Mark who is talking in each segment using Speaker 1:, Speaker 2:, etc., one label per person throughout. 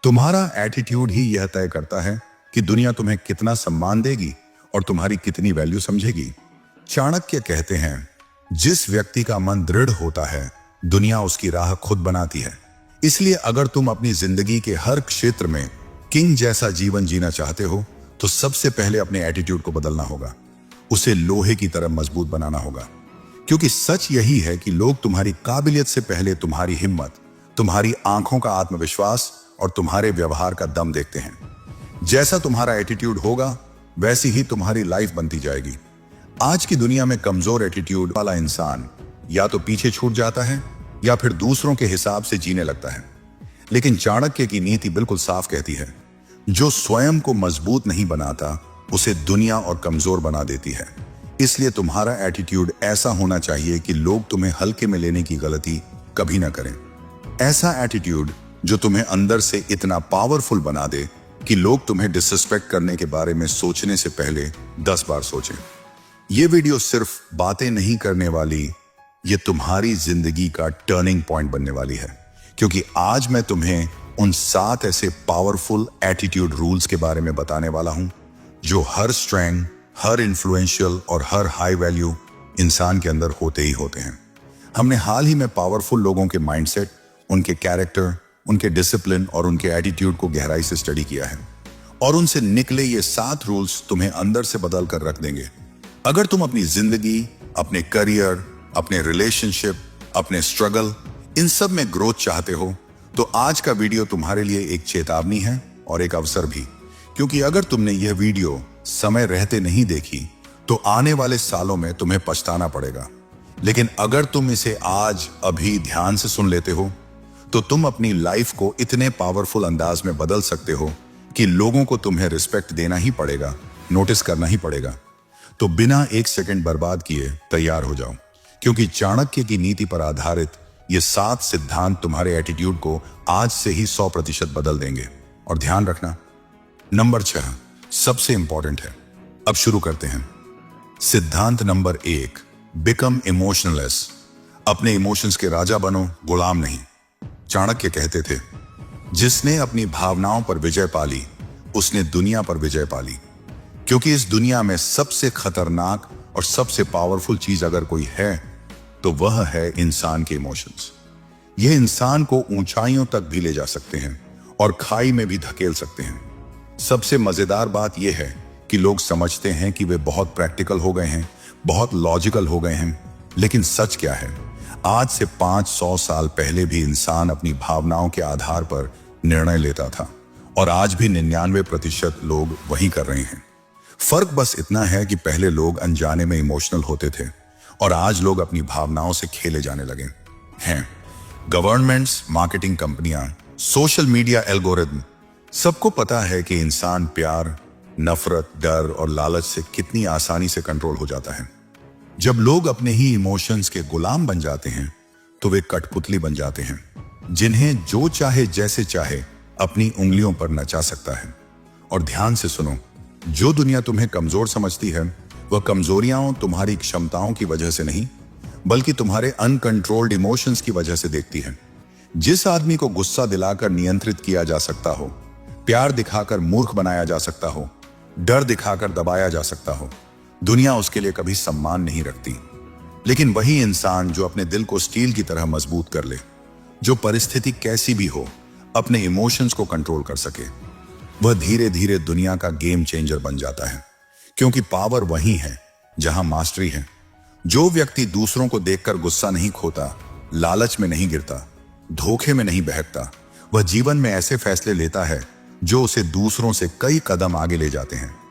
Speaker 1: तुम्हारा एटीट्यूड ही यह तय करता है कि दुनिया तुम्हें कितना सम्मान देगी और तुम्हारी कितनी वैल्यू समझेगी। चाणक्य कहते हैं, जिस व्यक्ति का मन दृढ़ होता है दुनिया उसकी राह खुद बनाती है। इसलिए अगर तुम अपनी जिंदगी के हर क्षेत्र में किंग जैसा जीवन जीना चाहते हो तो सबसे पहले अपने एटीट्यूड को बदलना होगा, उसे लोहे की तरह मजबूत बनाना होगा। क्योंकि सच यही है कि लोग तुम्हारी काबिलियत से पहले तुम्हारी हिम्मत, तुम्हारी आंखों का आत्मविश्वास और तुम्हारे व्यवहार का दम देखते हैं। जैसा तुम्हारा एटीट्यूड होगा वैसी ही तुम्हारी लाइफ बनती जाएगी। आज की दुनिया में कमजोर एटीट्यूड वाला इंसान या तो पीछे छूट जाता है या फिर दूसरों के हिसाब से जीने लगता है। लेकिन चाणक्य की नीति बिल्कुल साफ कहती है, जो स्वयं को मजबूत नहीं बनाता उसे दुनिया और कमजोर बना देती है। इसलिए तुम्हारा एटीट्यूड ऐसा होना चाहिए कि लोग तुम्हें हल्के में लेने की गलती कभी ना करें। ऐसा एटीट्यूड जो तुम्हें अंदर से इतना पावरफुल बना दे कि लोग तुम्हें डिसरिस्पेक्ट करने के बारे में सोचने से पहले 10 बार सोचें। यह वीडियो सिर्फ बातें नहीं करने वाली, ये तुम्हारी जिंदगी का टर्निंग पॉइंट बनने वाली है। क्योंकि आज मैं तुम्हें उन 7 ऐसे पावरफुल एटीट्यूड रूल्स के बारे में बताने वाला हूं जो हर स्ट्रेंथ, हर इन्फ्लुएंशियल और हर हाई वैल्यू इंसान के अंदर होते ही होते हैं। हमने हाल ही में पावरफुल लोगों के माइंडसेट, उनके कैरेक्टर, उनके डिसिप्लिन और उनके एटीट्यूड को गहराई से स्टडी किया है और उनसे निकले ये 7 रूल्स तुम्हें अंदर से बदल कर रख देंगे। अगर तुम अपनी जिंदगी, अपने करियर, अपने रिलेशनशिप, अपने स्ट्रगल, इन सब में ग्रोथ चाहते हो तो आज का वीडियो तुम्हारे लिए एक चेतावनी है और एक अवसर भी। क्योंकि अगर तुमने यह वीडियो समय रहते नहीं देखी तो आने वाले सालों में तुम्हें पछताना पड़ेगा। लेकिन अगर तुम इसे आज अभी ध्यान से सुन लेते हो तो तुम अपनी लाइफ को इतने पावरफुल अंदाज में बदल सकते हो कि लोगों को तुम्हें रिस्पेक्ट देना ही पड़ेगा, नोटिस करना ही पड़ेगा। तो बिना एक सेकंड बर्बाद किए तैयार हो जाओ, क्योंकि चाणक्य की नीति पर आधारित ये 7 सिद्धांत तुम्हारे एटीट्यूड को आज से ही 100% बदल देंगे। और ध्यान रखना, नंबर 6 सबसे इंपॉर्टेंट है। अब शुरू करते हैं। सिद्धांत नंबर 1, बिकम इमोशनलेस। अपने इमोशंस के राजा बनो, गुलाम नहीं। चाणक्य कहते थे, जिसने अपनी भावनाओं पर विजय पाली उसने दुनिया पर विजय पाली। क्योंकि इस दुनिया में सबसे खतरनाक और सबसे पावरफुल चीज अगर कोई है तो वह है इंसान के इमोशंस। यह इंसान को ऊंचाइयों तक भी ले जा सकते हैं और खाई में भी धकेल सकते हैं। सबसे मजेदार बात यह है कि लोग समझते हैं कि वे बहुत प्रैक्टिकल हो गए हैं, बहुत लॉजिकल हो गए हैं। लेकिन सच क्या है, आज से 500 साल पहले भी इंसान अपनी भावनाओं के आधार पर निर्णय लेता था और आज भी 99% लोग वही कर रहे हैं। फर्क बस इतना है कि पहले लोग अनजाने में इमोशनल होते थे और आज लोग अपनी भावनाओं से खेले जाने लगे हैं। गवर्नमेंट्स, मार्केटिंग कंपनियां, सोशल मीडिया एल्गोरिथम, सबको पता है कि इंसान प्यार, नफरत, डर और लालच से कितनी आसानी से कंट्रोल हो जाता है। जब लोग अपने ही इमोशंस के गुलाम बन जाते हैं तो वे कठपुतली बन जाते हैं, जिन्हें जो चाहे जैसे चाहे अपनी उंगलियों पर नचा सकता है। और ध्यान से सुनो, जो दुनिया तुम्हें कमजोर समझती है वह कमजोरियां तुम्हारी क्षमताओं की वजह से नहीं बल्कि तुम्हारे अनकंट्रोल्ड इमोशंस की वजह से देखती है। जिस आदमी को गुस्सा दिलाकर नियंत्रित किया जा सकता हो, प्यार दिखाकर मूर्ख बनाया जा सकता हो, डर दिखाकर दबाया जा सकता हो, दुनिया उसके लिए कभी सम्मान नहीं रखती। लेकिन वही इंसान जो अपने दिल को स्टील की तरह मजबूत कर ले, जो परिस्थिति कैसी भी हो अपने इमोशंस को कंट्रोल कर सके, वह धीरे धीरे दुनिया का गेम चेंजर बन जाता है। क्योंकि पावर वही है जहां मास्टरी है। जो व्यक्ति दूसरों को देखकर गुस्सा नहीं खोता, लालच में नहीं गिरता, धोखे में नहीं बहकता, वह जीवन में ऐसे फैसले लेता है जो उसे दूसरों से कई कदम आगे ले जाते हैं।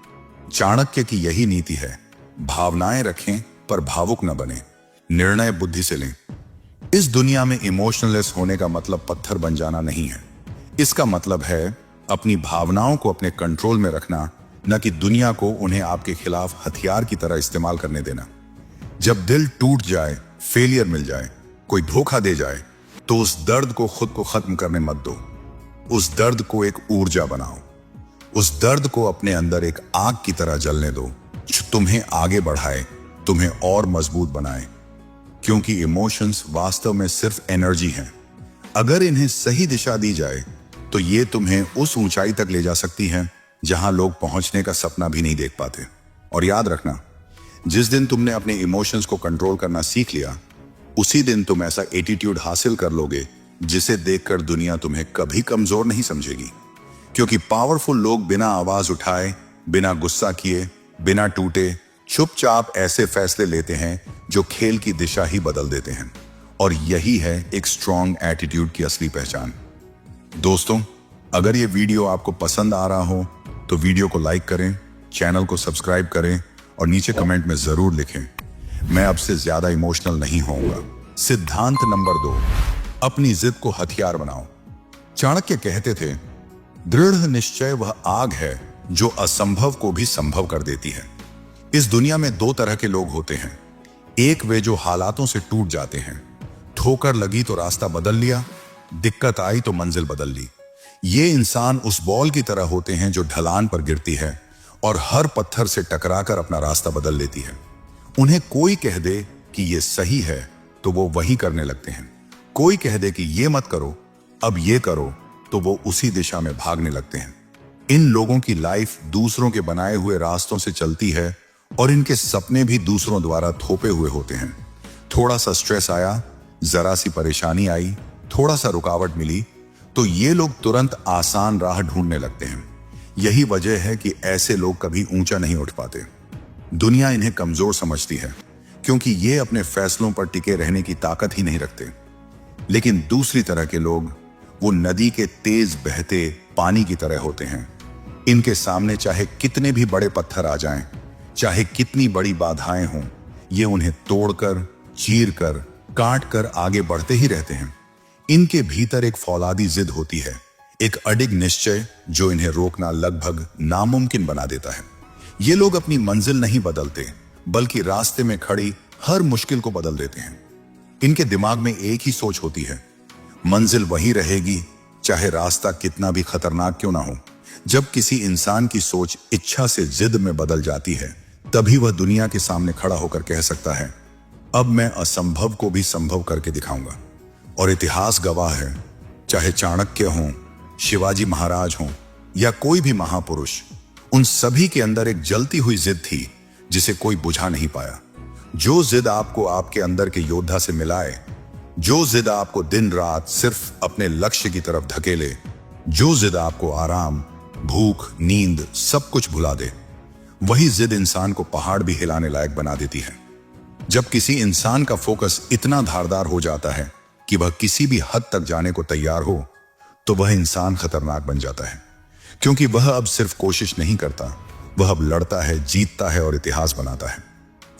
Speaker 1: चाणक्य की यही नीति है, भावनाएं रखें पर भावुक न बने, निर्णय बुद्धि से लें। इस दुनिया में इमोशनलेस होने का मतलब पत्थर बन जाना नहीं है। इसका मतलब है अपनी भावनाओं को अपने कंट्रोल में रखना, न कि दुनिया को उन्हें आपके खिलाफ हथियार की तरह इस्तेमाल करने देना। जब दिल टूट जाए, फेलियर मिल जाए, कोई धोखा दे जाए, तो उस दर्द को खुद को खत्म करने मत दो। उस दर्द को एक ऊर्जा बनाओ। उस दर्द को अपने अंदर एक आग की तरह जलने दो जो तुम्हें आगे बढ़ाए, तुम्हें और मजबूत बनाए। क्योंकि इमोशंस वास्तव में सिर्फ एनर्जी हैं। अगर इन्हें सही दिशा दी जाए तो ये तुम्हें उस ऊंचाई तक ले जा सकती है जहां लोग पहुंचने का सपना भी नहीं देख पाते। और याद रखना, जिस दिन तुमने अपने इमोशंस को कंट्रोल करना सीख लिया, उसी दिन तुम ऐसा एटीट्यूड हासिल कर लोगे जिसे देखकर दुनिया तुम्हें कभी कमजोर नहीं समझेगी। क्योंकि पावरफुल लोग बिना आवाज उठाए, बिना गुस्सा किए, बिना टूटे, चुपचाप ऐसे फैसले लेते हैं जो खेल की दिशा ही बदल देते हैं। और यही है एक स्ट्रॉन्ग एटीट्यूड की असली पहचान। दोस्तों, अगर ये वीडियो आपको पसंद आ रहा हो तो वीडियो को लाइक करें, चैनल को सब्सक्राइब करें और नीचे कमेंट में जरूर लिखें, मैं अब से ज्यादा इमोशनल नहीं होऊंगा। सिद्धांत नंबर 2, अपनी जिद को हथियार बनाओ। चाणक्य कहते थे, दृढ़ निश्चय वह आग है जो असंभव को भी संभव कर देती है। इस दुनिया में दो तरह के लोग होते हैं। एक वे जो हालातों से टूट जाते हैं, ठोकर लगी तो रास्ता बदल लिया, दिक्कत आई तो मंजिल बदल ली। ये इंसान उस बॉल की तरह होते हैं जो ढलान पर गिरती है और हर पत्थर से टकराकर अपना रास्ता बदल लेती है। उन्हें कोई कह दे कि ये सही है तो वो वही करने लगते हैं। कोई कह दे कि ये मत करो, अब ये करो, तो वो उसी दिशा में भागने लगते हैं। इन लोगों की लाइफ दूसरों के बनाए हुए रास्तों से चलती है और इनके सपने भी दूसरों द्वारा थोपे हुए होते हैं। थोड़ा सा स्ट्रेस आया, जरा सी परेशानी आई, थोड़ा सा रुकावट मिली, तो ये लोग तुरंत आसान राह ढूंढने लगते हैं। यही वजह है कि ऐसे लोग कभी ऊंचा नहीं उठ पाते। दुनिया इन्हें कमजोर समझती है क्योंकि ये अपने फैसलों पर टिके रहने की ताकत ही नहीं रखते। लेकिन दूसरी तरह के लोग वो नदी के तेज बहते पानी की तरह होते हैं। इनके सामने चाहे कितने भी बड़े पत्थर आ जाएं, चाहे कितनी बड़ी बाधाएं हों, ये उन्हें तोड़कर, चीरकर, काटकर आगे बढ़ते ही रहते हैं। इनके भीतर एक फौलादी जिद होती है, एक अडिग निश्चय जो इन्हें रोकना लगभग नामुमकिन बना देता है। ये लोग अपनी मंजिल नहीं बदलते, बल्कि रास्ते में खड़ी हर मुश्किल को बदल देते हैं। इनके दिमाग में एक ही सोच होती है, मंजिल वही रहेगी, चाहे रास्ता कितना भी खतरनाक क्यों ना हो। जब किसी इंसान की सोच इच्छा से जिद में बदल जाती है, तभी वह दुनिया के सामने खड़ा होकर कह सकता है, अब मैं असंभव को भी संभव करके दिखाऊंगा। और इतिहास गवाह है, चाहे चाणक्य हों, शिवाजी महाराज हों या कोई भी महापुरुष, उन सभी के अंदर एक जलती हुई जिद थी जिसे कोई बुझा नहीं पाया। जो जिद आपको आपके अंदर के योद्धा से मिलाए, जो जिद आपको दिन रात सिर्फ अपने लक्ष्य की तरफ धकेले, जो जिद आपको आराम, भूख, नींद सब कुछ भुला दे, वही जिद इंसान को पहाड़ भी हिलाने लायक बना देती है। जब किसी इंसान का फोकस इतना धारदार हो जाता है कि वह किसी भी हद तक जाने को तैयार हो, तो वह इंसान खतरनाक बन जाता है। क्योंकि वह अब सिर्फ कोशिश नहीं करता, वह अब लड़ता है, जीतता है और इतिहास बनाता है।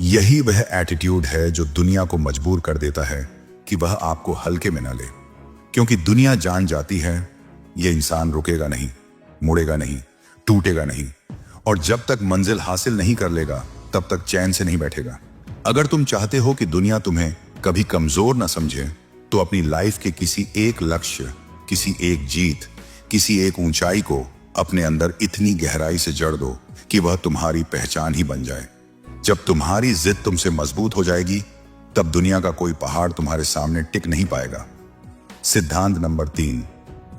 Speaker 1: यही वह एटीट्यूड है जो दुनिया को मजबूर कर देता है कि वह आपको हल्के में न ले। क्योंकि दुनिया जान जाती है, यह इंसान रुकेगा नहीं, मुड़ेगा नहीं, टूटेगा नहीं, और जब तक मंजिल हासिल नहीं कर लेगा तब तक चैन से नहीं बैठेगा। अगर तुम चाहते हो कि दुनिया तुम्हें कभी कमजोर न समझे, तो अपनी लाइफ के किसी एक लक्ष्य, किसी एक जीत, किसी एक ऊंचाई को अपने अंदर इतनी गहराई से जड़ दो कि वह तुम्हारी पहचान ही बन जाए। जब तुम्हारी जिद तुमसे मजबूत हो जाएगी, तब दुनिया का कोई पहाड़ तुम्हारे सामने टिक नहीं पाएगा। सिद्धांत number 3,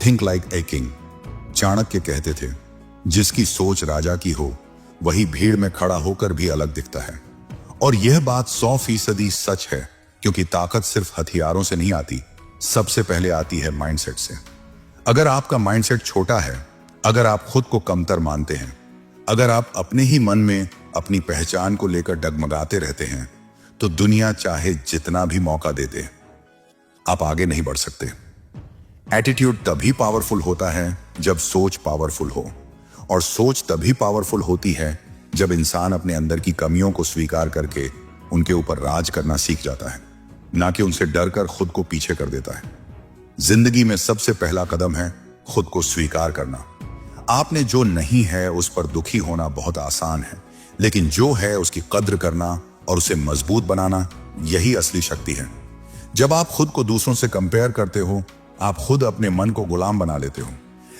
Speaker 1: think like a king. Chanakya कहते थे, जिसकी सोच राजा की हो, वही भीड़ में खड़ा होकर भी अलग दिखता है। और यह बात 100% सच है, क्योंकि ताकत सिर्फ हथियारों से नहीं आती, सबसे पहले आती है माइंडसेट से। अगर आपका माइंडसेट छोटा है, अगर आप खुद को कमतर मानते हैं, अगर आप अपने ही मन में अपनी पहचान को लेकर डगमगाते रहते हैं, तो दुनिया चाहे जितना भी मौका दे दे, आप आगे नहीं बढ़ सकते। एटीट्यूड तभी पावरफुल होता है जब सोच पावरफुल हो, और सोच तभी पावरफुल होती है जब इंसान अपने अंदर की कमियों को स्वीकार करके उनके ऊपर राज करना सीख जाता है, ना कि उनसे डरकर खुद को पीछे कर देता है। जिंदगी में सबसे पहला कदम है खुद को स्वीकार करना। आपने जो नहीं है उस पर दुखी होना बहुत आसान है, लेकिन जो है उसकी कद्र करना और उसे मजबूत बनाना, यही असली शक्ति है। जब आप खुद को दूसरों से कंपेयर करते हो, आप खुद अपने मन को गुलाम बना लेते हो।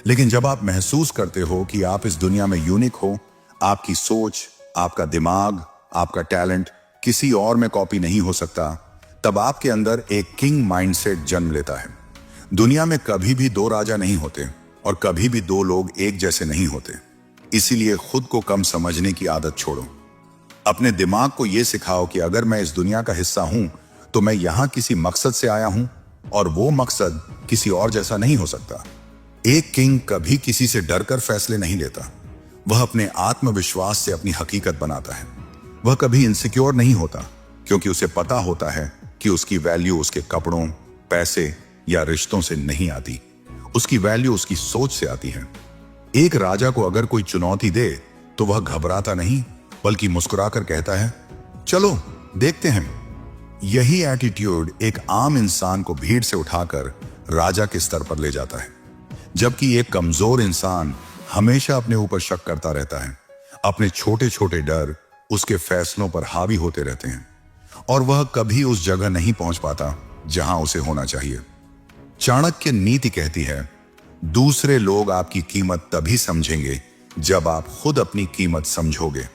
Speaker 1: लेकिन जब आप महसूस करते हो कि आप इस दुनिया में यूनिक हो, आपकी सोच, आपका दिमाग, आपका टैलेंट किसी और में कॉपी नहीं हो सकता, तब आपके अंदर एक किंग माइंडसेट जन्म लेता है। दुनिया में कभी भी दो राजा नहीं होते, और कभी भी दो लोग एक जैसे नहीं होते। इसीलिए खुद को कम समझने की आदत छोड़ो। अपने दिमाग को यह सिखाओ कि अगर मैं इस दुनिया का हिस्सा हूं तो मैं यहां किसी मकसद से आया हूं और वो मकसद किसी और जैसा नहीं हो सकता। एक किंग कभी किसी से डरकर फैसले नहीं लेता। वह अपने आत्मविश्वास से अपनी हकीकत बनाता है। वह कभी इनसिक्योर नहीं होता क्योंकि उसे पता होता है कि उसकी वैल्यू उसके कपड़ों, पैसे या रिश्तों से नहीं आती। उसकी वैल्यू उसकी सोच से आती है। एक राजा को अगर कोई चुनौती दे तो वह घबराता नहीं बल्कि मुस्कुराकर कहता है, चलो देखते हैं। यही एटीट्यूड एक आम इंसान को भीड़ से उठाकर राजा के स्तर पर ले जाता है, जबकि एक कमजोर इंसान हमेशा अपने ऊपर शक करता रहता है। अपने छोटे छोटे डर उसके फैसलों पर हावी होते रहते हैं और वह कभी उस जगह नहीं पहुंच पाता जहां उसे होना चाहिए। चाणक्य नीति कहती है, दूसरे लोग आपकी कीमत तभी समझेंगे जब आप खुद अपनी कीमत समझोगे।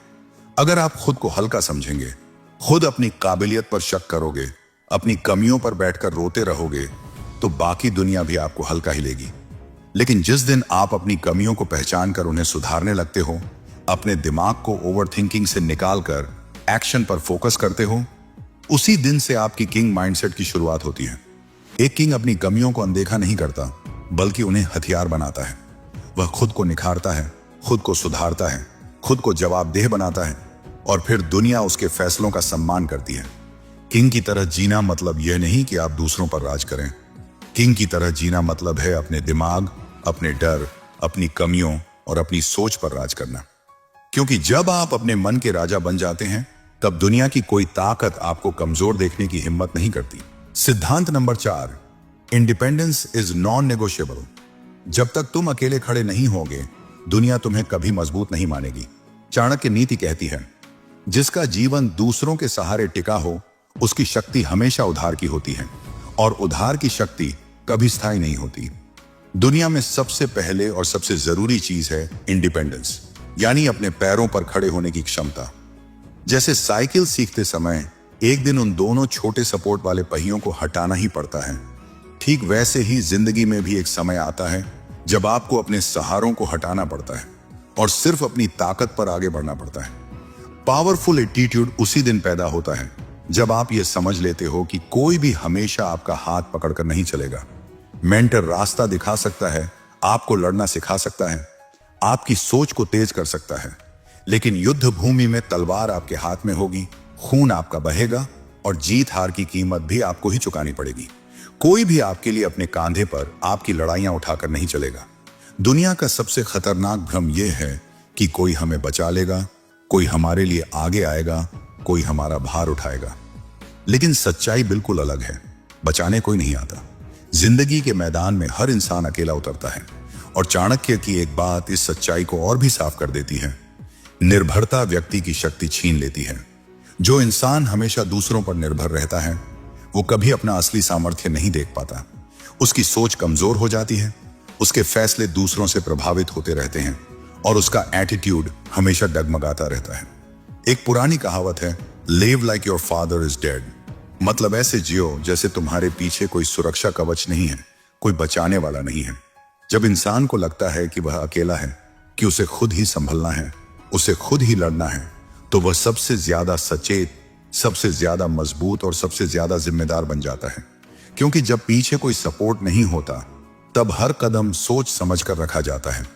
Speaker 1: अगर आप खुद को हल्का समझेंगे, खुद अपनी काबिलियत पर शक करोगे, अपनी कमियों पर बैठकर रोते रहोगे, तो बाकी दुनिया भी आपको हल्का ही लेगी। लेकिन जिस दिन आप अपनी कमियों को पहचान कर उन्हें सुधारने लगते हो, अपने दिमाग को ओवरथिंकिंग से निकालकर एक्शन पर फोकस करते हो, उसी दिन से आपकी किंग माइंडसेट की शुरुआत होती है। एक किंग अपनी कमियों को अनदेखा नहीं करता बल्कि उन्हें हथियार बनाता है। वह खुद को निखारता है, खुद को सुधारता है, खुद को जवाबदेह बनाता है और फिर दुनिया उसके फैसलों का सम्मान करती है। किंग की तरह जीना मतलब यह नहीं कि आप दूसरों पर राज करें। किंग की तरह जीना मतलब है अपने दिमाग, अपने डर, अपनी कमियों और अपनी सोच पर राज करना। क्योंकि जब आप अपने मन के राजा बन जाते हैं, तब दुनिया की कोई ताकत आपको कमजोर देखने की हिम्मत नहीं करती। सिद्धांत number 4, independence is non negotiable. जब तक तुम अकेले खड़े नहीं होगे, दुनिया तुम्हें कभी मजबूत नहीं मानेगी। चाणक्य नीति कहती है, जिसका जीवन दूसरों के सहारे टिका हो, उसकी शक्ति हमेशा उधार की होती है और उधार की शक्ति कभी स्थायी नहीं होती। दुनिया में सबसे पहले और सबसे जरूरी चीज है इंडिपेंडेंस, यानी अपने पैरों पर खड़े होने की क्षमता। जैसे साइकिल सीखते समय एक दिन उन दोनों छोटे सपोर्ट वाले पहियों को हटाना ही पड़ता है, ठीक वैसे ही जिंदगी में भी एक समय आता है जब आपको अपने सहारों को हटाना पड़ता है और सिर्फ अपनी ताकत पर आगे बढ़ना पड़ता है। पावरफुल एटीट्यूड उसी दिन पैदा होता है जब आप ये समझ लेते हो कि कोई भी हमेशा आपका हाथ पकड़कर नहीं चलेगा। मेंटर रास्ता दिखा सकता है, आपको लड़ना सिखा सकता है, आपकी सोच को तेज कर सकता है, लेकिन युद्ध भूमि में तलवार आपके हाथ में होगी, खून आपका बहेगा और जीत हार की कीमत भी आपको ही चुकानी पड़ेगी। कोई भी आपके लिए अपने कांधे पर आपकी लड़ाइयां उठाकर नहीं चलेगा। दुनिया का सबसे खतरनाक भ्रम यह है कि कोई हमें बचा लेगा, कोई हमारे लिए आगे आएगा, कोई हमारा भार उठाएगा। लेकिन सच्चाई बिल्कुल अलग है। बचाने कोई नहीं आता। जिंदगी के मैदान में हर इंसान अकेला उतरता है और चाणक्य की एक बात इस सच्चाई को और भी साफ कर देती है। निर्भरता व्यक्ति की शक्ति छीन लेती है। जो इंसान हमेशा दूसरों पर निर्भर रहता है, वो कभी अपना असली सामर्थ्य नहीं देख पाता। उसकी सोच कमजोर हो जाती है, उसके फैसले दूसरों से प्रभावित होते रहते हैं और उसका एटीट्यूड हमेशा डगमगाता रहता है। एक पुरानी कहावत है, live like your father is dead. मतलब ऐसे जियो जैसे तुम्हारे पीछे कोई सुरक्षा कवच नहीं है, कोई बचाने वाला नहीं है। जब इंसान को लगता है कि वह अकेला है, कि उसे खुद ही संभलना है, उसे खुद ही लड़ना है, तो वह सबसे ज्यादा सचेत, सबसे ज्यादा मजबूत और सबसे ज्यादा जिम्मेदार बन जाता है। क्योंकि जब पीछे कोई सपोर्ट नहीं होता, तब हर कदम सोच समझ कर रखा जाता है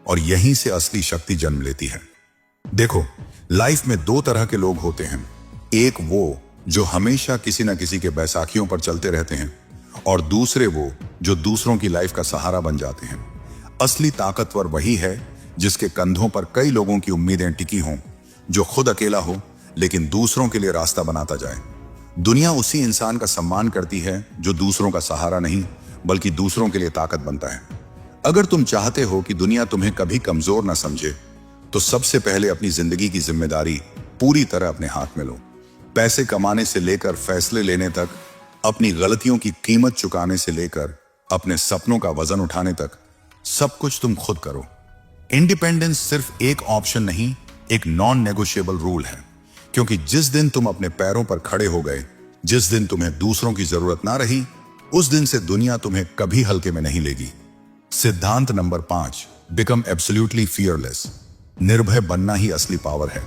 Speaker 1: और यहीं से असली शक्ति जन्म लेती है। देखो, लाइफ में दो तरह के लोग होते हैं। एक वो जो हमेशा किसी न किसी के बैसाखियों पर चलते रहते हैं और दूसरे वो जो दूसरों की लाइफ का सहारा बन जाते हैं। असली ताकतवर वही है जिसके कंधों पर कई लोगों की उम्मीदें टिकी हों, जो खुद अकेला हो लेकिन दूसरों के लिए रास्ता बनाता जाए। दुनिया उसी इंसान का सम्मान करती है जो दूसरों का सहारा नहीं बल्कि दूसरों के लिए ताकत बनता है। अगर तुम चाहते हो कि दुनिया तुम्हें कभी कमजोर ना समझे, तो सबसे पहले अपनी जिंदगी की जिम्मेदारी पूरी तरह अपने हाथ में लो। पैसे कमाने से लेकर फैसले लेने तक, अपनी गलतियों की कीमत चुकाने से लेकर अपने सपनों का वजन उठाने तक, सब कुछ तुम खुद करो। इंडिपेंडेंस सिर्फ एक ऑप्शन नहीं, एक नॉन नेगोशिएबल रूल है। क्योंकि जिस दिन तुम अपने पैरों पर खड़े हो गए, जिस दिन तुम्हें दूसरों की जरूरत ना रही, उस दिन से दुनिया तुम्हें कभी हल्के में नहीं लेगी। सिद्धांत नंबर 5, बिकम एब्सोल्युटली फियरलेस। निर्भय बनना ही असली पावर है।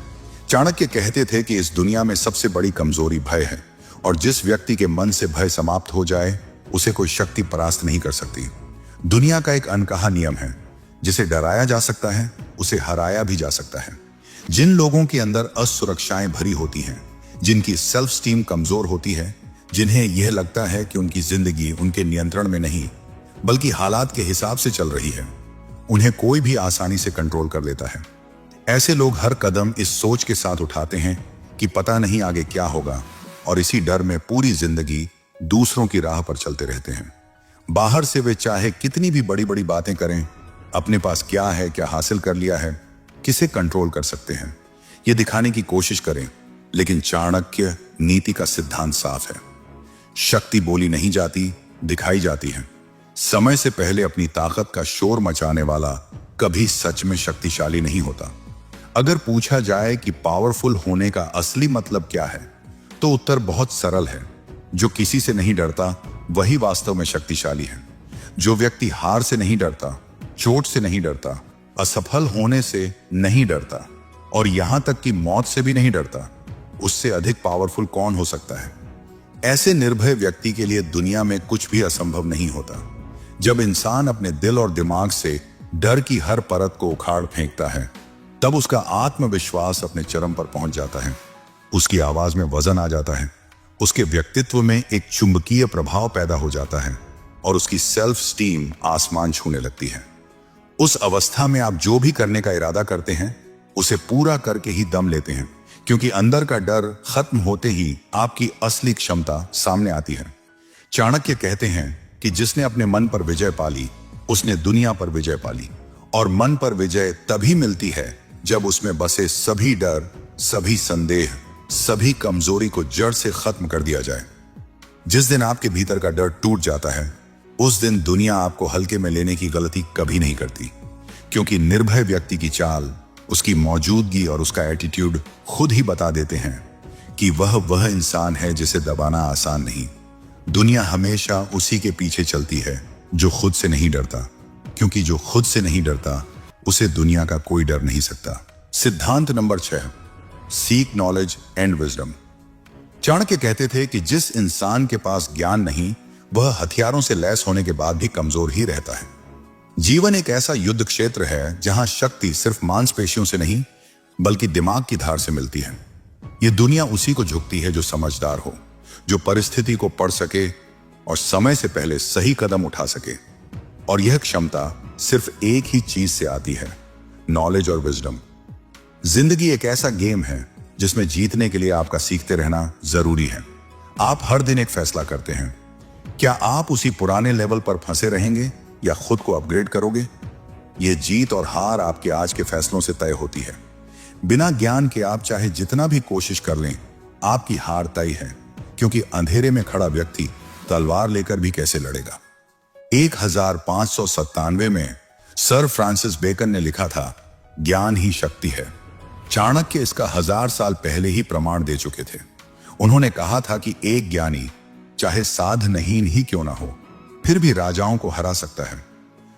Speaker 1: चाणक्य कहते थे कि इस दुनिया में सबसे बड़ी कमजोरी भय है, और जिस व्यक्ति के मन से भय समाप्त हो जाए उसे कोई शक्ति परास्त नहीं कर सकती। दुनिया का एक अनकहा नियम है, जिसे डराया जा सकता है उसे हराया भी जा सकता है। जिन लोगों के अंदर असुरक्षाएं भरी होती हैं, जिनकी सेल्फ स्टीम कमजोर होती है, जिन्हें यह लगता है कि उनकी जिंदगी उनके नियंत्रण में नहीं बल्कि हालात के हिसाब से चल रही है, उन्हें कोई भी आसानी से कंट्रोल कर लेता है। ऐसे लोग हर कदम इस सोच के साथ उठाते हैं कि पता नहीं आगे क्या होगा, और इसी डर में पूरी जिंदगी दूसरों की राह पर चलते रहते हैं। बाहर से वे चाहे कितनी भी बड़ी बड़ी बातें करें, अपने पास क्या है, क्या हासिल कर लिया है, किसे कंट्रोल कर सकते हैं, ये दिखाने की कोशिश करें। लेकिन चाणक्य नीति का सिद्धांत साफ है। शक्ति बोली नहीं जाती, दिखाई जाती है। समय से पहले अपनी ताकत का शोर मचाने वाला कभी सच में शक्तिशाली नहीं होता। अगर पूछा जाए कि पावरफुल होने का असली मतलब क्या है, तो उत्तर बहुत सरल है। जो किसी से नहीं डरता वही वास्तव में शक्तिशाली है। जो व्यक्ति हार से नहीं डरता, चोट से नहीं डरता, असफल होने से नहीं डरता, और यहां तक कि मौत से भी नहीं डरता, उससे अधिक पावरफुल कौन हो सकता है। ऐसे निर्भय व्यक्ति के लिए दुनिया में कुछ भी असंभव नहीं होता। जब इंसान अपने दिल और दिमाग से डर की हर परत को उखाड़ फेंकता है, तब उसका आत्मविश्वास अपने चरम पर पहुंच जाता है। उसकी आवाज में वजन आ जाता है, उसके व्यक्तित्व में एक चुंबकीय प्रभाव पैदा हो जाता है, और उसकी सेल्फ स्टीम आसमान छूने लगती है। उस अवस्था में आप जो भी करने का इरादा करते हैं, उसे पूरा करके ही दम लेते हैं, क्योंकि अंदर का डर खत्म होते ही आपकी असली क्षमता सामने आती है। चाणक्य कहते हैं कि जिसने अपने मन पर विजय पाली, उसने दुनिया पर विजय पाली। और मन पर विजय तभी मिलती है जब उसमें बसे सभी डर, सभी संदेह, सभी कमजोरी को जड़ से खत्म कर दिया जाए। जिस दिन आपके भीतर का डर टूट जाता है, उस दिन दुनिया आपको हल्के में लेने की गलती कभी नहीं करती, क्योंकि निर्भय व्यक्ति की चाल, उसकी मौजूदगी और उसका एटीट्यूड खुद ही बता देते हैं कि वह इंसान है जिसे दबाना आसान नहीं। दुनिया हमेशा उसी के पीछे चलती है जो खुद से नहीं डरता, क्योंकि जो खुद से नहीं डरता उसे दुनिया का कोई डर नहीं सकता। सिद्धांत number 6, seek knowledge and wisdom. Chanakya कहते थे कि जिस इंसान के पास ज्ञान नहीं, वह हथियारों से लैस होने के बाद भी कमजोर ही रहता है। जीवन एक ऐसा युद्ध क्षेत्र है जहां शक्ति सिर्फ मांसपेशियों से नहीं बल्कि दिमाग की धार से मिलती है। यह दुनिया उसी को झुकती है जो समझदार हो, जो परिस्थिति को पढ़ सके और समय से पहले सही कदम उठा सके। और यह क्षमता सिर्फ एक ही चीज से आती है, नॉलेज और विजडम। जिंदगी एक ऐसा गेम है जिसमें जीतने के लिए आपका सीखते रहना जरूरी है। आप हर दिन एक फैसला करते हैं, क्या आप उसी पुराने लेवल पर फंसे रहेंगे या खुद को अपग्रेड करोगे। यह जीत और हार आपके आज के फैसलों से तय होती है। बिना ज्ञान के आप चाहे जितना भी कोशिश कर लें, आपकी हार तय है, क्योंकि अंधेरे में खड़ा व्यक्ति तलवार लेकर भी कैसे लड़ेगा। 1597 में सर फ्रांसिस बेकन ने लिखा था, ज्ञान ही शक्ति है। चाणक्य इसका 1000 साल पहले ही प्रमाण दे चुके थे। उन्होंने कहा था कि एक ज्ञानी चाहे साधनहीन ही क्यों ना हो, फिर भी राजाओं को हरा सकता है।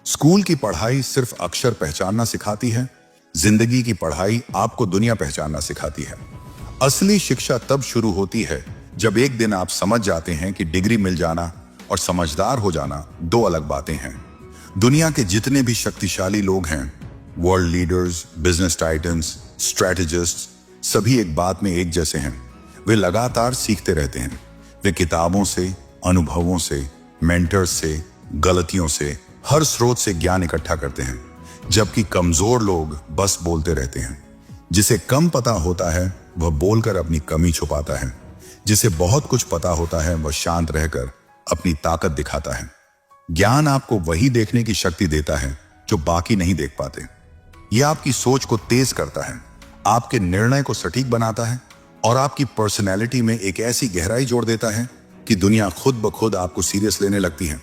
Speaker 1: स्कूल की पढ़ाई सिर्फ अक्षर पहचानना सिखाती है, जिंदगी की पढ़ाई आपको दुनिया पहचानना सिखाती है। असली शिक्षा तब शुरू होती है जब एक दिन आप समझ जाते हैं कि डिग्री मिल जाना और समझदार हो जाना दो अलग बातें हैं। दुनिया के जितने भी शक्तिशाली लोग हैं, world leaders, business titans, strategist, सभी एक बात में एक जैसे हैं। वे लगातार सीखते रहते हैं। वे किताबों से, अनुभवों से, मेंटर्स से, गलतियों से, हर स्रोत से ज्ञान इकट्ठा करते हैं। जबकि कमजोर लोग बस बोलते रहते हैं। जिसे कम पता होता है वह बोलकर अपनी कमी छुपाता है। जिसे बहुत कुछ पता होता है वह शांत रहकर अपनी ताकत दिखाता है। ज्ञान आपको वही देखने की शक्ति देता है जो बाकी नहीं देख पाते। यह आपकी सोच को तेज करता है, आपके निर्णय को सटीक बनाता है और आपकी पर्सनैलिटी में एक ऐसी गहराई जोड़ देता है कि दुनिया खुद ब खुद आपको सीरियस लेने लगती है।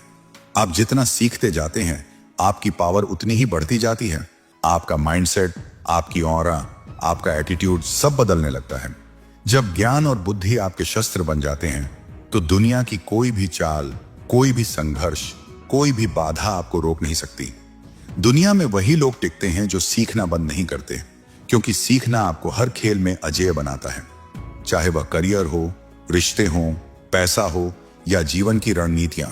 Speaker 1: आप जितना सीखते जाते हैं, आपकी पावर उतनी ही बढ़ती जाती है। आपका माइंडसेट, आपकी ऑरा, आपका एटीट्यूड सब बदलने लगता है। जब ज्ञान और बुद्धि आपके शस्त्र बन जाते हैं, तो दुनिया की कोई भी चाल, कोई भी संघर्ष कोई भी बाधा आपको रोक नहीं सकती। दुनिया में वही लोग टिकते हैं जो सीखना बंद नहीं करते, क्योंकि सीखना आपको हर खेल में अजेय बनाता है, चाहे वह करियर हो, रिश्ते हो, पैसा हो या जीवन की रणनीतियां।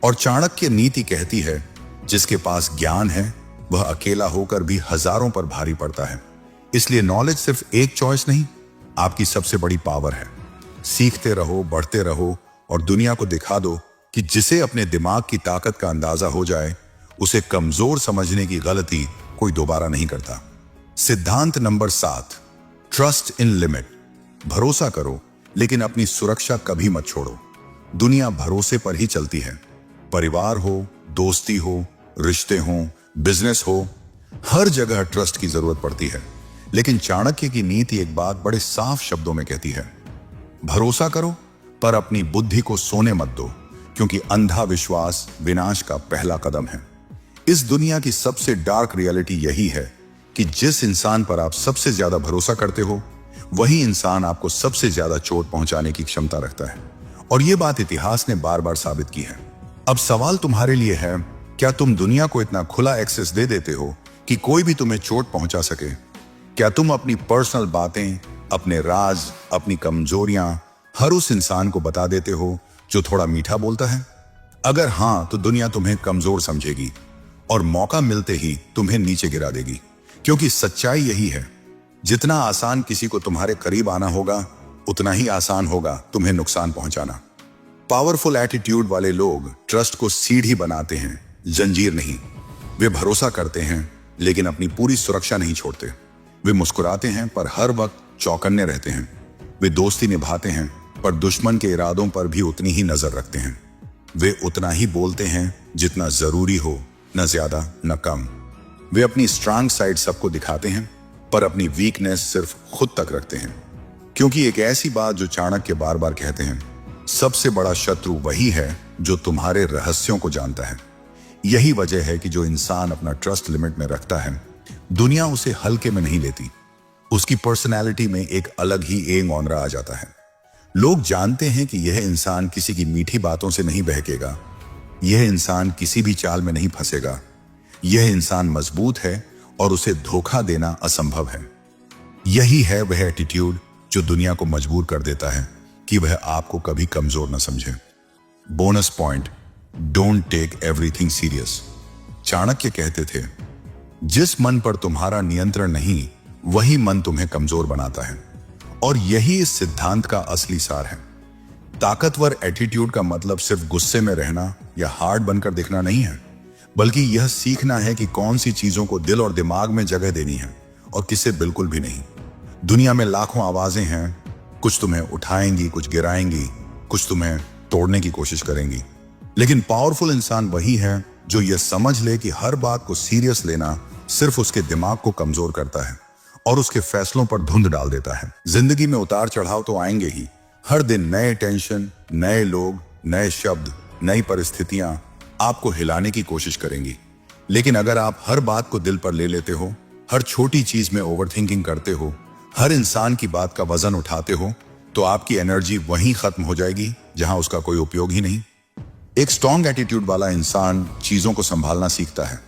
Speaker 1: और चाणक्य नीति कहती है, जिसके पास ज्ञान है वह अकेला होकर भी हजारों पर भारी पड़ता है। इसलिए नॉलेज सिर्फ एक चॉइस नहीं, आपकी सबसे बड़ी पावर है। सीखते रहो, बढ़ते रहो और दुनिया को दिखा दो कि जिसे अपने दिमाग की ताकत का अंदाजा हो जाए, उसे कमजोर समझने की गलती कोई दोबारा नहीं करता। सिद्धांत नंबर 7, ट्रस्ट इन लिमिट। भरोसा करो, लेकिन अपनी सुरक्षा कभी मत छोड़ो। दुनिया भरोसे पर ही चलती है। परिवार हो, दोस्ती हो, रिश्ते हो, बिजनेस हो, हर जगह ट्रस्ट की जरूरत पड़ती है। लेकिन चाणक्य की नीति एक बात बड़े साफ शब्दों में कहती है, भरोसा करो पर अपनी बुद्धि को सोने मत दो, क्योंकि अंधा विश्वास विनाश का पहला कदम है। इस दुनिया की सबसे डार्क रियलिटी यही है कि जिस इंसान पर आप सबसे ज्यादा भरोसा करते हो, वही इंसान आपको सबसे ज्यादा चोट पहुंचाने की क्षमता रखता है। और यह बात इतिहास ने बार बार साबित की है। अब सवाल तुम्हारे लिए है, क्या तुम दुनिया को इतना खुला एक्सेस दे देते हो कि कोई भी तुम्हें चोट पहुंचा सके? क्या तुम अपनी पर्सनल बातें, अपने राज, अपनी कमजोरियां हर उस इंसान को बता देते हो जो थोड़ा मीठा बोलता है? अगर हां, तो दुनिया तुम्हें कमजोर समझेगी और मौका मिलते ही तुम्हें नीचे गिरा देगी। क्योंकि सच्चाई यही है, जितना आसान किसी को तुम्हारे करीब आना होगा, उतना ही आसान होगा तुम्हें नुकसान पहुंचाना। पावरफुल एटीट्यूड वाले लोग ट्रस्ट को सीढ़ी बनाते हैं, जंजीर नहीं। वे भरोसा करते हैं लेकिन अपनी पूरी सुरक्षा नहीं छोड़ते। वे मुस्कुराते हैं पर हर वक्त चौकन्ने रहते हैं। वे दोस्ती निभाते हैं पर दुश्मन के इरादों पर भी उतनी ही नजर रखते हैं। वे उतना ही बोलते हैं जितना जरूरी हो, न ज्यादा न कम। वे अपनी स्ट्रांग साइड सबको दिखाते हैं पर अपनी वीकनेस सिर्फ खुद तक रखते हैं। क्योंकि एक ऐसी बात जो चाणक्य बार बार कहते हैं, सबसे बड़ा शत्रु वही है जो तुम्हारे रहस्यों को जानता है। यही वजह है कि जो इंसान अपना ट्रस्ट लिमिट में रखता है, दुनिया उसे हल्के में नहीं लेती। उसकी पर्सनैलिटी में एक अलग ही एंग ऑनरा आ जाता है। लोग जानते हैं कि यह इंसान किसी की मीठी बातों से नहीं बहकेगा, यह इंसान किसी भी चाल में नहीं फंसेगा, यह इंसान मजबूत है और उसे धोखा देना असंभव है। यही है वह एटीट्यूड जो दुनिया को मजबूर कर देता है कि वह आपको कभी कमजोर न समझे। Bonus point, don't take everything serious. Chanakya कहते थे, जिस मन पर तुम्हारा नियंत्रण नहीं, वही मन तुम्हें कमजोर बनाता है। और यही इस सिद्धांत का असली सार है। ताकतवर एटीट्यूड का मतलब सिर्फ गुस्से में रहना या हार्ड बनकर दिखना नहीं है, बल्कि यह सीखना है कि कौन सी चीजों को दिल और दिमाग में जगह देनी है और किसे बिल्कुल भी नहीं। दुनिया में लाखों आवाजें हैं, कुछ तुम्हें उठाएंगी, कुछ गिराएंगी, कुछ तुम्हें तोड़ने की कोशिश करेंगी। लेकिन पावरफुल इंसान वही है जो यह समझ ले कि हर बात को सीरियस लेना सिर्फ उसके दिमाग को कमजोर करता है और उसके फैसलों पर धुंध डाल देता है। जिंदगी में उतार चढ़ाव तो आएंगे ही। हर दिन नए टेंशन, नए लोग, नए शब्द, नई परिस्थितियां आपको हिलाने की कोशिश करेंगी। लेकिन अगर आप हर बात को दिल पर ले लेते हो, हर छोटी चीज में ओवरथिंकिंग करते हो, हर इंसान की बात का वजन उठाते हो, तो आपकी एनर्जी वहीं खत्म हो जाएगी जहां उसका कोई उपयोग ही नहीं। एक स्ट्रॉन्ग एटीट्यूड वाला इंसान चीजों को संभालना सीखता है।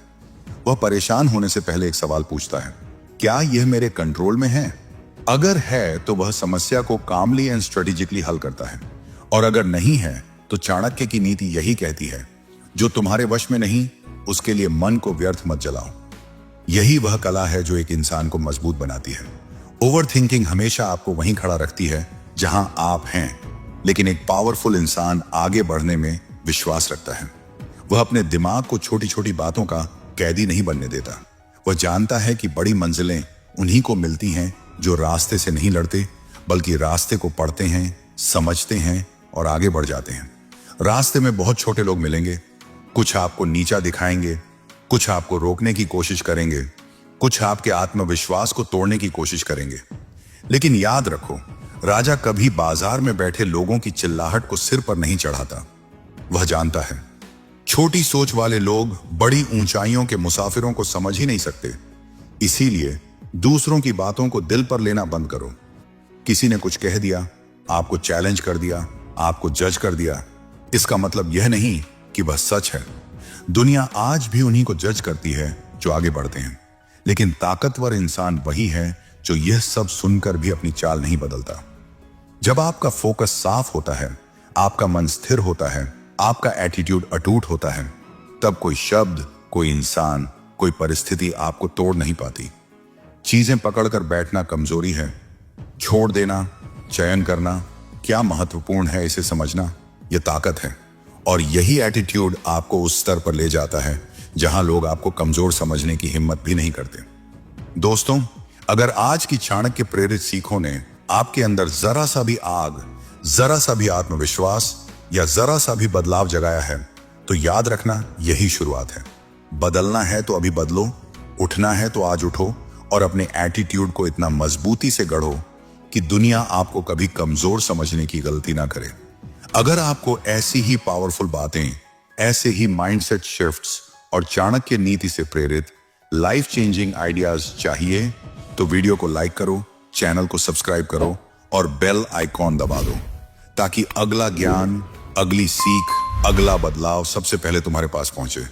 Speaker 1: वह परेशान होने से पहले एक सवाल पूछता है, क्या यह मेरे कंट्रोल में है? अगर है तो वह समस्या को कामली एंड स्ट्रेटेजिकली हल करता है, और अगर नहीं है तो चाणक्य की नीति यही कहती है, जो तुम्हारे वश में नहीं, उसके लिए मन को व्यर्थ मत जलाओ। यही वह कला है जो एक इंसान को मजबूत बनाती है। ओवरथिंकिंग हमेशा आपको वहीं खड़ा रखती है जहां आप हैं, लेकिन एक पावरफुल इंसान आगे बढ़ने में विश्वास रखता है। वह अपने दिमाग को छोटी छोटी बातों का कैदी नहीं बनने देता। वह जानता है कि बड़ी मंजिलें उन्हीं को मिलती हैं जो रास्ते से नहीं लड़ते, बल्कि रास्ते को पढ़ते हैं, समझते हैं और आगे बढ़ जाते हैं। रास्ते में बहुत छोटे लोग मिलेंगे, कुछ आपको नीचा दिखाएंगे, कुछ आपको रोकने की कोशिश करेंगे, कुछ आपके आत्मविश्वास को तोड़ने की कोशिश करेंगे। लेकिन याद रखो, राजा कभी बाजार में बैठे लोगों की चिल्लाहट को सिर पर नहीं चढ़ाता। वह जानता है, छोटी सोच वाले लोग बड़ी ऊंचाइयों के मुसाफिरों को समझ ही नहीं सकते। इसीलिए दूसरों की बातों को दिल पर लेना बंद करो। किसी ने कुछ कह दिया, आपको चैलेंज कर दिया, आपको जज कर दिया, इसका मतलब यह नहीं कि वह सच है। दुनिया आज भी उन्हीं को जज करती है जो आगे बढ़ते हैं, लेकिन ताकतवर इंसान वही है जो यह सब सुनकर भी अपनी चाल नहीं बदलता। जब आपका फोकस साफ होता है, आपका मन स्थिर होता है, आपका एटीट्यूड अटूट होता है, तब कोई शब्द, कोई इंसान, कोई परिस्थिति आपको तोड़ नहीं पाती। चीजें पकड़कर बैठना कमजोरी है, छोड़ देना, चयन करना क्या महत्वपूर्ण है इसे समझना यह ताकत है। और यही एटीट्यूड आपको उस स्तर पर ले जाता है जहां लोग आपको कमजोर समझने की हिम्मत भी नहीं करते। दोस्तों, अगर आज की चाणक्य प्रेरित सीखों ने आपके अंदर जरा सा भी आग, जरा सा भी आत्मविश्वास या जरा सा भी बदलाव जगाया है, तो याद रखना यही शुरुआत है। बदलना है तो अभी बदलो, उठना है तो आज उठो और अपने एटीट्यूड को इतना मजबूती से गढ़ो कि दुनिया आपको कभी कमजोर समझने की गलती ना करे। अगर आपको ऐसी ही पावरफुल बातें, ऐसे ही माइंडसेट शिफ्ट्स और चाणक्य नीति से प्रेरित लाइफ चेंजिंग आइडियाज चाहिए तो वीडियो को लाइक करो, चैनल को सब्सक्राइब करो और बेल आइकॉन दबा दो, ताकि अगला ज्ञान, अगली सीख, अगला बदलाव सबसे पहले तुम्हारे पास पहुंचे।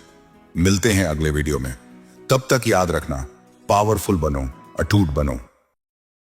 Speaker 1: मिलते हैं अगले वीडियो में। तब तक याद रखना, पावरफुल बनो, अटूट बनो।